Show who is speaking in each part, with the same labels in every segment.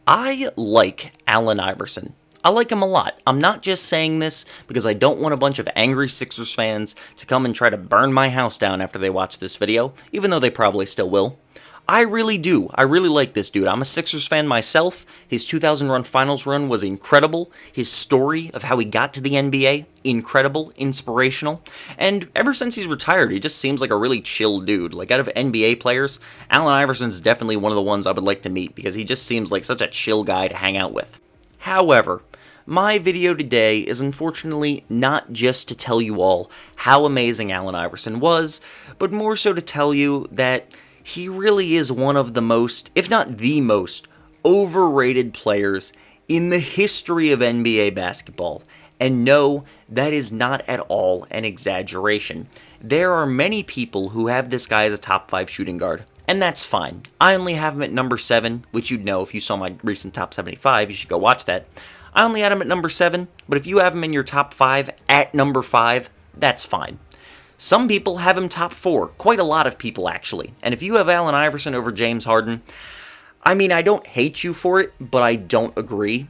Speaker 1: I like Allen Iverson. I like him a lot. I'm not just saying this because I don't want a bunch of angry Sixers fans to come and try to burn my house down after they watch this video, even though they probably still will. I really do. I really like this dude. I'm a Sixers fan myself. His 2000 finals run was incredible. His story of how he got to the NBA, incredible, inspirational. And ever since he's retired, he just seems like a really chill dude. Like, out of NBA players, Allen Iverson's definitely one of the ones I would like to meet because he just seems like such a chill guy to hang out with. However, my video today is unfortunately not just to tell you all how amazing Allen Iverson was, but more so to tell you that he really is one of the most, if not the most, overrated players in the history of NBA basketball. And no, that is not at all an exaggeration. There are many people who have this guy as a top 5 shooting guard, and that's fine. I only have him at number 7, which you'd know if you saw my recent top 75, you should go watch that. I only had him at number 7, but if you have him in your top 5 at number 5, that's fine. Some people have him top 4, quite a lot of people actually. And if you have Allen Iverson over James Harden, I mean, I don't hate you for it, but I don't agree.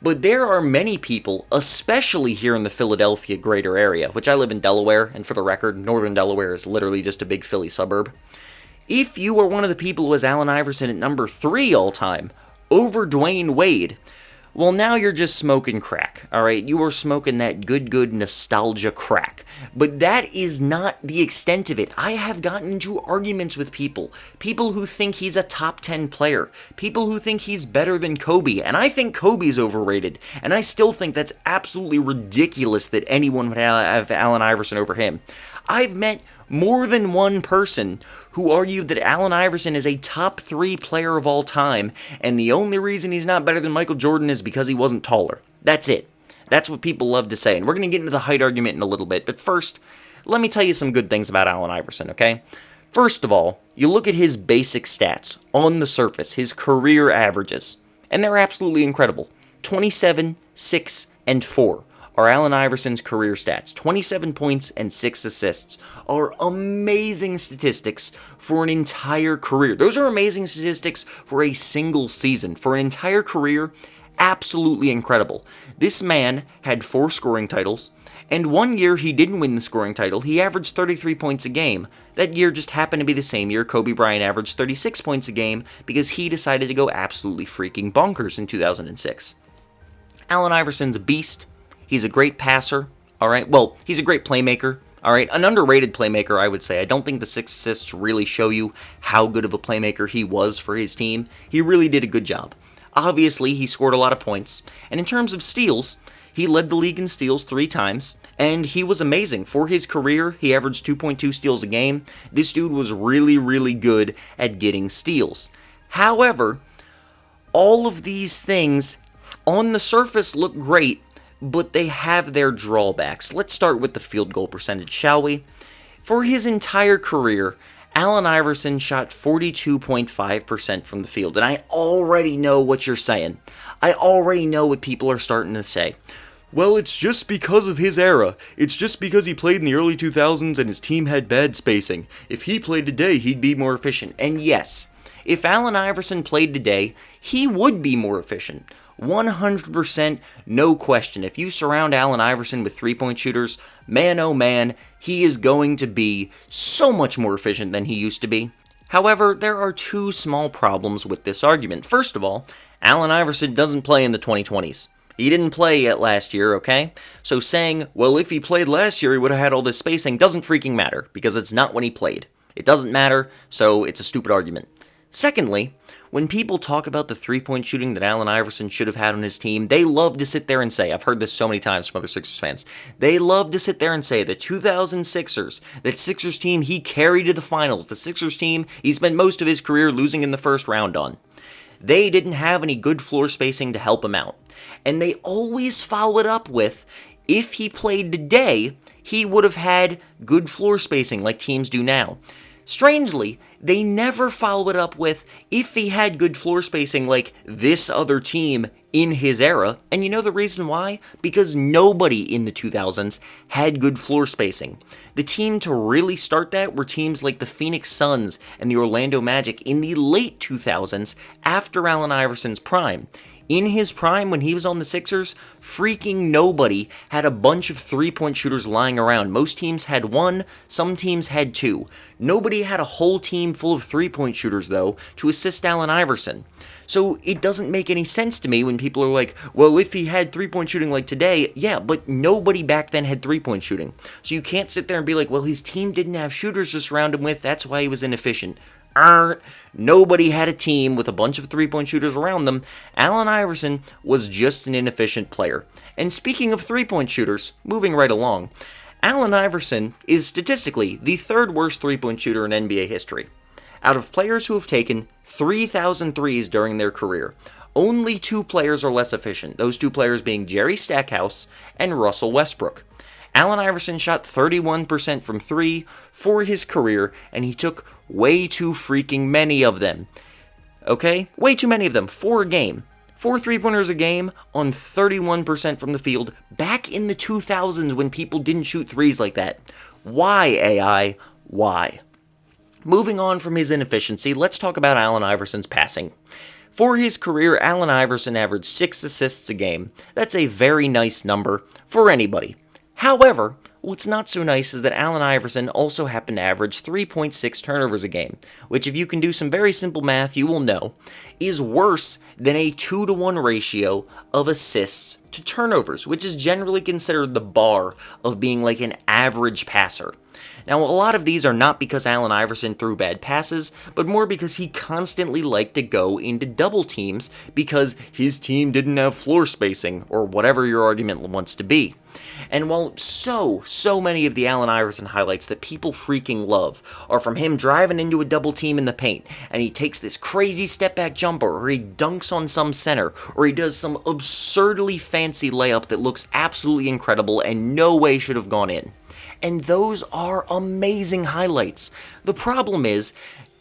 Speaker 1: But there are many people, especially here in the Philadelphia greater area, which I live in Delaware, and for the record, northern Delaware is literally just a big Philly suburb. If you are one of the people who has Allen Iverson at number 3 all time, over Dwayne Wade, well, now you're just smoking crack, alright? You are smoking that good nostalgia crack. But that is not the extent of it. I have gotten into arguments with people who think he's a top 10 player, people who think he's better than Kobe, and I think Kobe's overrated, and I still think that's absolutely ridiculous that anyone would have Allen Iverson over him. I've met more than one person who argued that Allen Iverson is a top 3 player of all time, and the only reason he's not better than Michael Jordan is because he wasn't taller. That's it. That's what people love to say, and we're going to get into the height argument in a little bit, but first, let me tell you some good things about Allen Iverson, okay? First of all, you look at his basic stats on the surface, his career averages, and they're absolutely incredible. 27, 6, and 4. Are Allen Iverson's career stats. 27 points and 6 assists are amazing statistics for an entire career. Those are amazing statistics for a single season. For an entire career, absolutely incredible. This man had 4 scoring titles, and one year he didn't win the scoring title. He averaged 33 points a game. That year just happened to be the same year Kobe Bryant averaged 36 points a game because he decided to go absolutely freaking bonkers in 2006. Allen Iverson's a beast. He's a great passer, alright? Well, he's a great playmaker, alright? An underrated playmaker, I would say. I don't think the 6 assists really show you how good of a playmaker he was for his team. He really did a good job. Obviously, he scored a lot of points. And in terms of steals, he led the league in steals 3 times, and he was amazing. For his career, he averaged 2.2 steals a game. This dude was really good at getting steals. However, all of these things on the surface look great, but they have their drawbacks. Let's start with the field goal percentage, shall we? For his entire career, Allen Iverson shot 42.5% from the field, and I already know what you're saying. I already know what people are starting to say. Well, it's just because of his era. It's just because he played in the early 2000s and his team had bad spacing. If he played today, he'd be more efficient. And yes, if Allen Iverson played today, he would be more efficient. 100%, no question. If you surround Allen Iverson with 3-point shooters, man oh man, he is going to be so much more efficient than he used to be. However, there are 2 small problems with this argument. First of all, Allen Iverson doesn't play in the 2020s. He didn't play yet last year, okay? So saying, well, if he played last year, he would have had all this spacing, doesn't freaking matter, because it's not when he played. It doesn't matter, so it's a stupid argument. Secondly, when people talk about the 3-point shooting that Allen Iverson should have had on his team, they love to sit there and say, I've heard this so many times from other Sixers fans, they love to sit there and say the 2000 Sixers, that Sixers team he carried to the finals, the Sixers team he spent most of his career losing in the first round on. They didn't have any good floor spacing to help him out. And they always follow it up with, if he played today, he would have had good floor spacing like teams do now. Strangely, they never follow it up with, if he had good floor spacing like this other team in his era. And you know the reason why? Because nobody in the 2000s had good floor spacing. The team to really start that were teams like the Phoenix Suns and the Orlando Magic in the late 2000s after Allen Iverson's prime. In his prime, when he was on the Sixers, freaking nobody had a bunch of three-point shooters lying around. Most teams had one, some teams had two. Nobody had a whole team full of three-point shooters, though, to assist Allen Iverson. So it doesn't make any sense to me when people are like, well, if he had three-point shooting like today, yeah, but nobody back then had three-point shooting. So you can't sit there and be like, well, his team didn't have shooters to surround him with, that's why he was inefficient. Nobody had a team with a bunch of three-point shooters around them. Allen Iverson was just an inefficient player. And speaking of three-point shooters, moving right along, Allen Iverson is statistically the third worst three-point shooter in NBA history. Out of players who have taken 3,000 threes during their career, only two players are less efficient, those two players being Jerry Stackhouse and Russell Westbrook. Allen Iverson shot 31% from three for his career, and he took way too freaking many of them. Okay? Way too many of them. 4 a game. 4 three-pointers a game on 31% from the field back in the 2000s when people didn't shoot threes like that. Why, AI? Why? Moving on from his inefficiency, let's talk about Allen Iverson's passing. For his career, Allen Iverson averaged 6 assists a game. That's a very nice number for anybody. However, what's not so nice is that Allen Iverson also happened to average 3.6 turnovers a game, which if you can do some very simple math, you will know, is worse than a 2-to-1 ratio of assists to turnovers, which is generally considered the bar of being like an average passer. Now, a lot of these are not because Allen Iverson threw bad passes, but more because he constantly liked to go into double teams because his team didn't have floor spacing, or whatever your argument wants to be. And while so many of the Allen Iverson highlights that people freaking love are from him driving into a double team in the paint, and he takes this crazy step back jumper, or he dunks on some center, or he does some absurdly fancy layup that looks absolutely incredible and no way should have gone in. And those are amazing highlights. The problem is,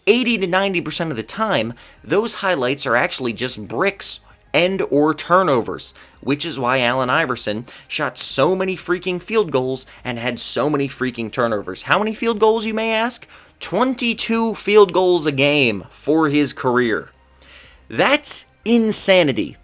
Speaker 1: 80 to 90% of the time, those highlights are actually just bricks and or turnovers, which is why Allen Iverson shot so many freaking field goals and had so many freaking turnovers. How many field goals, you may ask? 22 field goals a game for his career. That's insanity.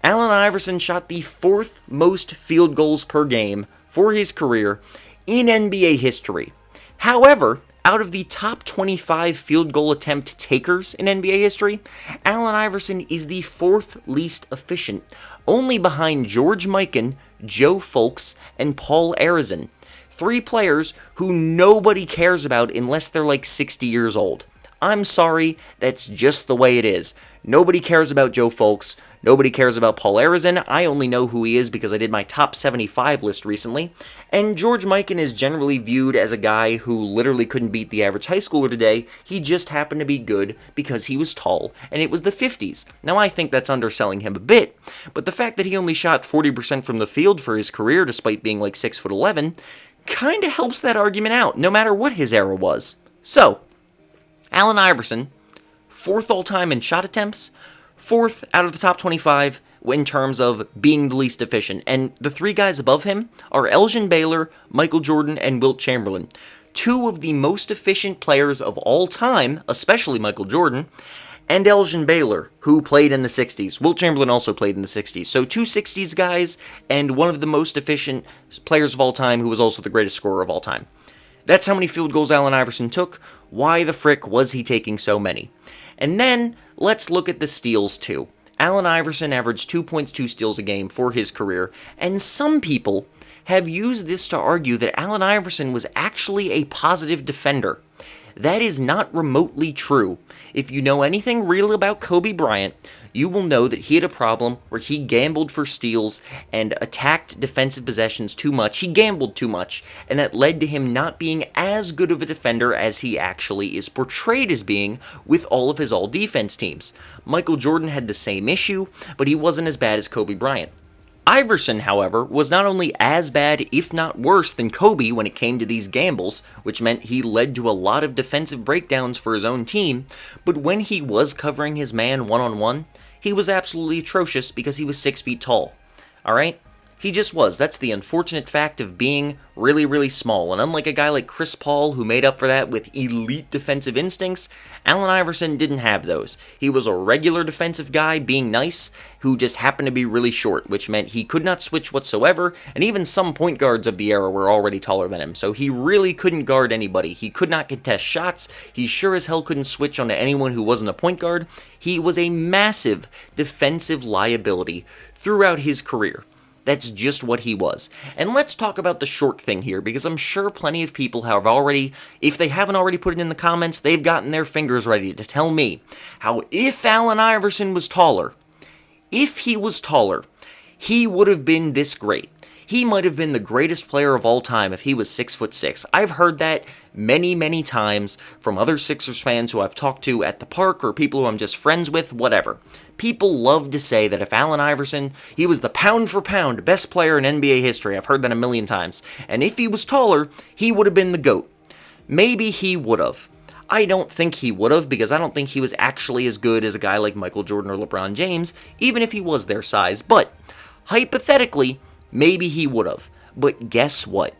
Speaker 1: Allen Iverson shot the 4th most field goals per game for his career in NBA history. However, out of the top 25 field goal attempt takers in NBA history, Allen Iverson is the 4th least efficient, only behind George Mikan, Joe Fulks, and Paul Arizin. 3 players who nobody cares about unless they're like 60 years old. I'm sorry, that's just the way it is. Nobody cares about Joe Fulks. Nobody cares about Paul Arizin. I only know who he is because I did my top 75 list recently. And George Mikan is generally viewed as a guy who literally couldn't beat the average high schooler today. He just happened to be good because he was tall, and it was the 50s. Now, I think that's underselling him a bit, but the fact that he only shot 40% from the field for his career despite being like 6'11", kinda helps that argument out, no matter what his era was. So, Allen Iverson, 4th all-time in shot attempts, 4th out of the top 25 in terms of being the least efficient. And the 3 guys above him are Elgin Baylor, Michael Jordan, and Wilt Chamberlain. 2 of the most efficient players of all time, especially Michael Jordan, and Elgin Baylor, who played in the 60s. Wilt Chamberlain also played in the 60s. So 2 60s guys, and one of the most efficient players of all time, who was also the greatest scorer of all time. That's how many field goals Allen Iverson took. Why the frick was he taking so many? And then, let's look at the steals too. Allen Iverson averaged 2.2 steals a game for his career, and some people have used this to argue that Allen Iverson was actually a positive defender. That is not remotely true. If you know anything real about Kobe Bryant, you will know that he had a problem where he gambled for steals and attacked defensive possessions too much. He gambled too much, and that led to him not being as good of a defender as he actually is portrayed as being with all of his all-defense teams. Michael Jordan had the same issue, but he wasn't as bad as Kobe Bryant. Iverson, however, was not only as bad, if not worse, than Kobe when it came to these gambles, which meant he led to a lot of defensive breakdowns for his own team, but when he was covering his man one-on-one, he was absolutely atrocious because he was 6 feet tall. Alright? He just was. That's the unfortunate fact of being really, really small. And unlike a guy like Chris Paul, who made up for that with elite defensive instincts, Allen Iverson didn't have those. He was a regular defensive guy, being nice, who just happened to be really short, which meant he could not switch whatsoever, and even some point guards of the era were already taller than him, so he really couldn't guard anybody. He could not contest shots. He sure as hell couldn't switch onto anyone who wasn't a point guard. He was a massive defensive liability throughout his career. That's just what he was. And let's talk about the short thing here, because I'm sure plenty of people have already, if they haven't already put it in the comments, they've gotten their fingers ready to tell me how if Allen Iverson was taller, if he was taller, he would have been this great. He might have been the greatest player of all time if he was 6'6". I've heard that many, many times from other Sixers fans who I've talked to at the park or people who I'm just friends with, whatever. People love to say that if Allen Iverson, he was the pound-for-pound best player in NBA history. I've heard that a million times. And if he was taller, he would have been the GOAT. Maybe he would have. I don't think he would have, because I don't think he was actually as good as a guy like Michael Jordan or LeBron James, even if he was their size. But, hypothetically, maybe he would have. But guess what?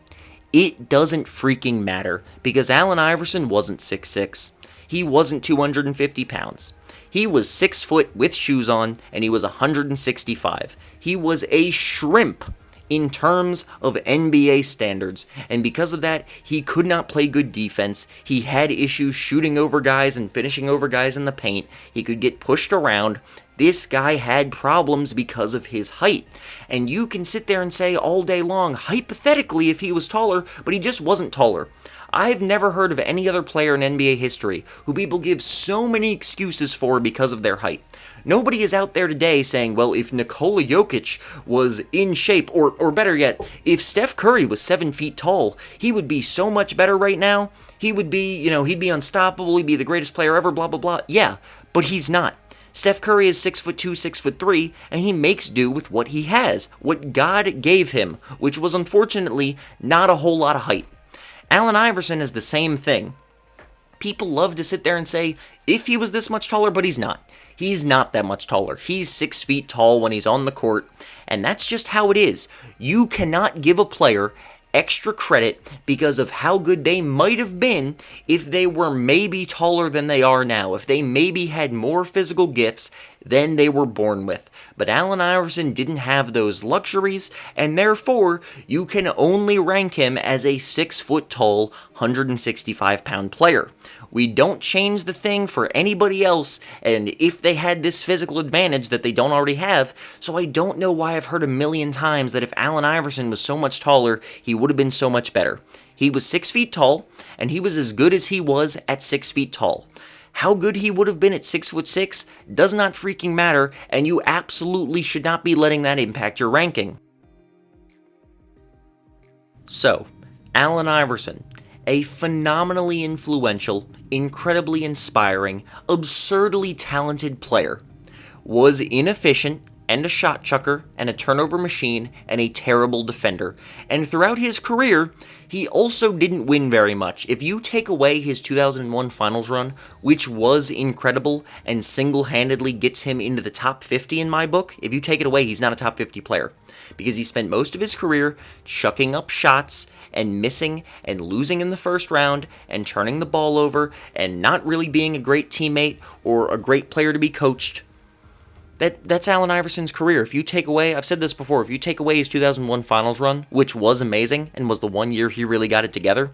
Speaker 1: It doesn't freaking matter, because Allen Iverson wasn't 6'6". He wasn't 250 pounds. He was 6 foot with shoes on, and he was 165. He was a shrimp in terms of NBA standards, and because of that, he could not play good defense. He had issues shooting over guys and finishing over guys in the paint. He could get pushed around. This guy had problems because of his height. And you can sit there and say all day long, hypothetically, if he was taller, but he just wasn't taller. I've never heard of any other player in NBA history who people give so many excuses for because of their height. Nobody is out there today saying, well, if Nikola Jokic was in shape, or better yet, if Steph Curry was 7 feet tall, he would be so much better right now. He would be, he'd be unstoppable, he'd be the greatest player ever, blah, blah, blah. Yeah, but he's not. Steph Curry is 6'2", 6'3", and he makes do with what he has, what God gave him, which was unfortunately not a whole lot of height. Allen Iverson is the same thing. People love to sit there and say, if he was this much taller, but he's not. He's not that much taller. He's 6 feet tall when he's on the court, and that's just how it is. You cannot give a player extra credit because of how good they might have been if they were maybe taller than they are now, if they maybe had more physical gifts than they were born with. But Allen Iverson didn't have those luxuries, and therefore you can only rank him as a 6 foot tall, 165 pound player. We don't change the thing for anybody else, and if they had this physical advantage that they don't already have, so I don't know why I've heard a million times that if Allen Iverson was so much taller, he would have been so much better. He was 6 feet tall, and he was as good as he was at 6 feet tall. How good he would have been at 6'6" does not freaking matter, and you absolutely should not be letting that impact your ranking. So, Allen Iverson, a phenomenally influential, incredibly inspiring, absurdly talented player, was inefficient and a shot chucker and a turnover machine and a terrible defender. And throughout his career, he also didn't win very much. If you take away his 2001 finals run, which was incredible and single-handedly gets him into the top 50 in my book, if you take it away, he's not a top 50 player. Because he spent most of his career chucking up shots and missing and losing in the first round and turning the ball over and not really being a great teammate or a great player to be coached. That's Allen Iverson's career. If you take away, I've said this before, if you take away his 2001 finals run, which was amazing and was the one year he really got it together,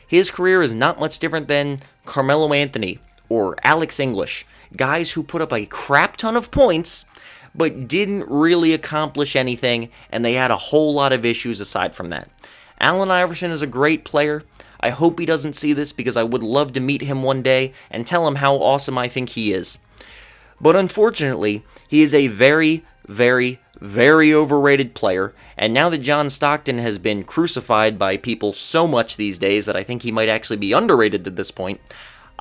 Speaker 1: his career is not much different than Carmelo Anthony or Alex English, guys who put up a crap ton of points but didn't really accomplish anything, and they had a whole lot of issues aside from that. Allen Iverson is a great player. I hope he doesn't see this because I would love to meet him one day and tell him how awesome I think he is. But unfortunately, he is a very, very, very overrated player, and now that John Stockton has been crucified by people so much these days that I think he might actually be underrated at this point,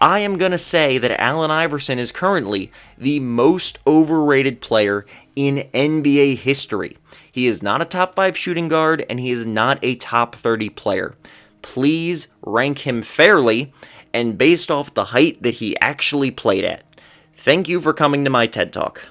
Speaker 1: I am going to say that Allen Iverson is currently the most overrated player in NBA history. He is not a top 5 shooting guard, and he is not a top 30 player. Please rank him fairly and based off the height that he actually played at. Thank you for coming to my TED Talk.